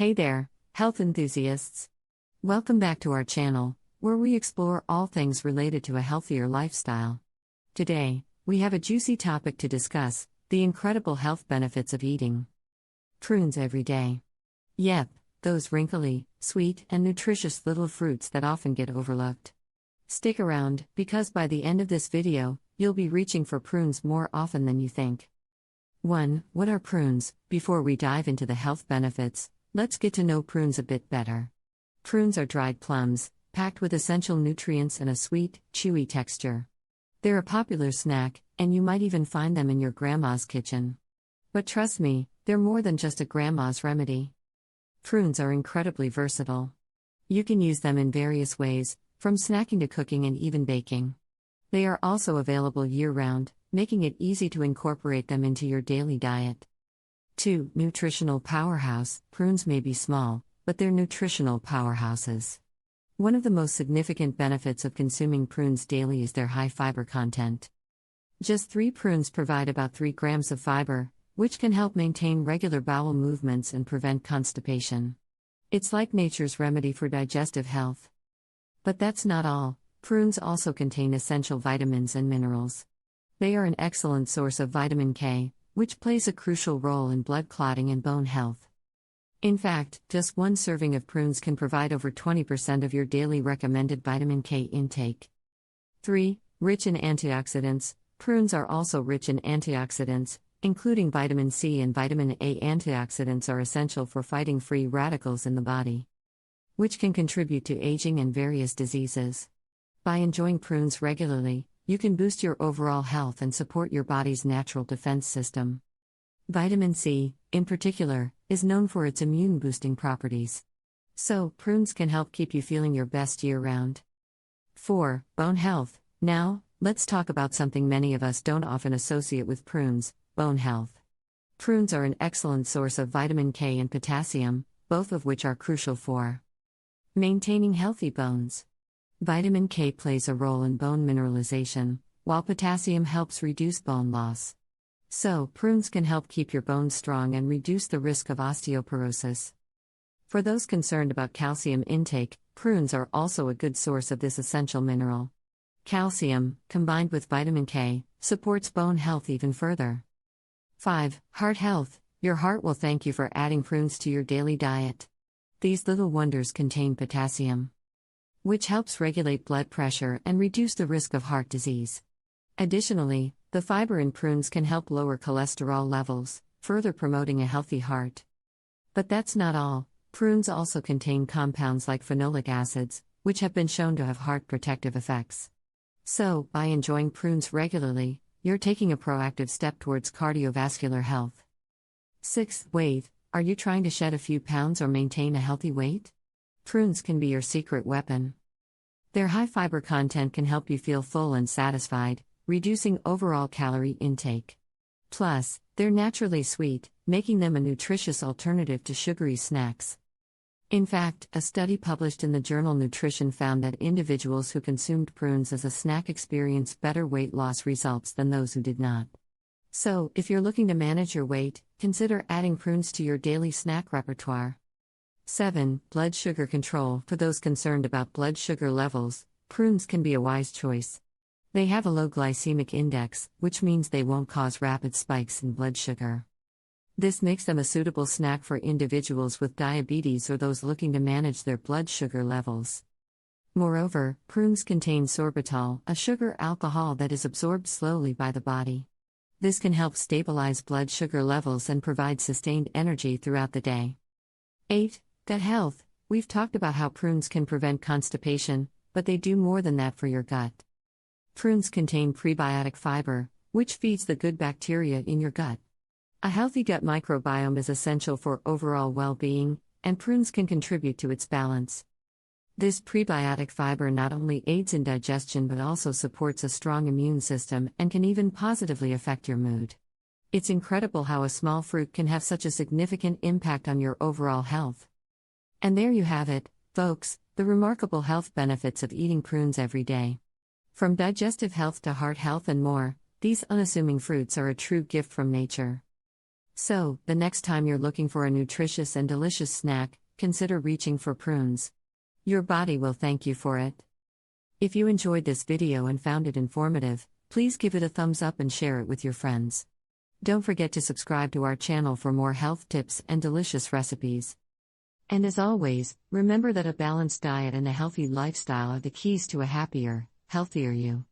Hey there, health enthusiasts! Welcome back to our channel, where we explore all things related to a healthier lifestyle. Today, we have a juicy topic to discuss: the incredible health benefits of eating prunes every day. Yep, those wrinkly, sweet, and nutritious little fruits that often get overlooked. Stick around, because by the end of this video, you'll be reaching for prunes more often than you think. 1. What are prunes? Before we dive into the health benefits, let's get to know prunes a bit better. Prunes are dried plums, packed with essential nutrients and a sweet, chewy texture. They're a popular snack, and you might even find them in your grandma's kitchen. But trust me, they're more than just a grandma's remedy. Prunes are incredibly versatile. You can use them in various ways, from snacking to cooking and even baking. They are also available year-round, making it easy to incorporate them into your daily diet. 2. Nutritional powerhouse. Prunes may be small, but they're nutritional powerhouses. One of the most significant benefits of consuming prunes daily is their high fiber content. Just 3 prunes provide about 3 grams of fiber, which can help maintain regular bowel movements and prevent constipation. It's like nature's remedy for digestive health. But that's not all. Prunes also contain essential vitamins and minerals. They are an excellent source of vitamin K, which plays a crucial role in blood clotting and bone health. In fact, just 1 serving of prunes can provide over 20% of your daily recommended vitamin K intake. 3. Rich in antioxidants. Prunes are also rich in antioxidants, including vitamin C and vitamin A. Antioxidants are essential for fighting free radicals in the body, which can contribute to aging and various diseases. By enjoying prunes regularly, you can boost your overall health and support your body's natural defense system. Vitamin C, in particular, is known for its immune-boosting properties. So, prunes can help keep you feeling your best year-round. 4. Bone health. Now, let's talk about something many of us don't often associate with prunes: bone health. Prunes are an excellent source of vitamin K and potassium, both of which are crucial for maintaining healthy bones. Vitamin K plays a role in bone mineralization, while potassium helps reduce bone loss. So, prunes can help keep your bones strong and reduce the risk of osteoporosis. For those concerned about calcium intake, prunes are also a good source of this essential mineral. Calcium, combined with vitamin K, supports bone health even further. 5. Heart health. Your heart will thank you for adding prunes to your daily diet. These little wonders contain potassium, which helps regulate blood pressure and reduce the risk of heart disease. Additionally, the fiber in prunes can help lower cholesterol levels, further promoting a healthy heart. But that's not all. Prunes also contain compounds like phenolic acids, which have been shown to have heart protective effects. So, by enjoying prunes regularly, you're taking a proactive step towards cardiovascular health. 6. Weight. Are you trying to shed a few pounds or maintain a healthy weight? Prunes can be your secret weapon. Their high fiber content can help you feel full and satisfied, reducing overall calorie intake. Plus, they're naturally sweet, making them a nutritious alternative to sugary snacks. In fact, a study published in the journal Nutrition found that individuals who consumed prunes as a snack experienced better weight loss results than those who did not. So, if you're looking to manage your weight, consider adding prunes to your daily snack repertoire. 7. Blood sugar control. For those concerned about blood sugar levels, prunes can be a wise choice. They have a low glycemic index, which means they won't cause rapid spikes in blood sugar. This makes them a suitable snack for individuals with diabetes or those looking to manage their blood sugar levels. Moreover, prunes contain sorbitol, a sugar alcohol that is absorbed slowly by the body. This can help stabilize blood sugar levels and provide sustained energy throughout the day. 8. Gut health. We've talked about how prunes can prevent constipation, but they do more than that for your gut. Prunes contain prebiotic fiber, which feeds the good bacteria in your gut. A healthy gut microbiome is essential for overall well-being, and prunes can contribute to its balance. This prebiotic fiber not only aids in digestion but also supports a strong immune system and can even positively affect your mood. It's incredible how a small fruit can have such a significant impact on your overall health. And there you have it, folks, the remarkable health benefits of eating prunes every day. From digestive health to heart health and more, these unassuming fruits are a true gift from nature. So, the next time you're looking for a nutritious and delicious snack, consider reaching for prunes. Your body will thank you for it. If you enjoyed this video and found it informative, please give it a thumbs up and share it with your friends. Don't forget to subscribe to our channel for more health tips and delicious recipes. And as always, remember that a balanced diet and a healthy lifestyle are the keys to a happier, healthier you.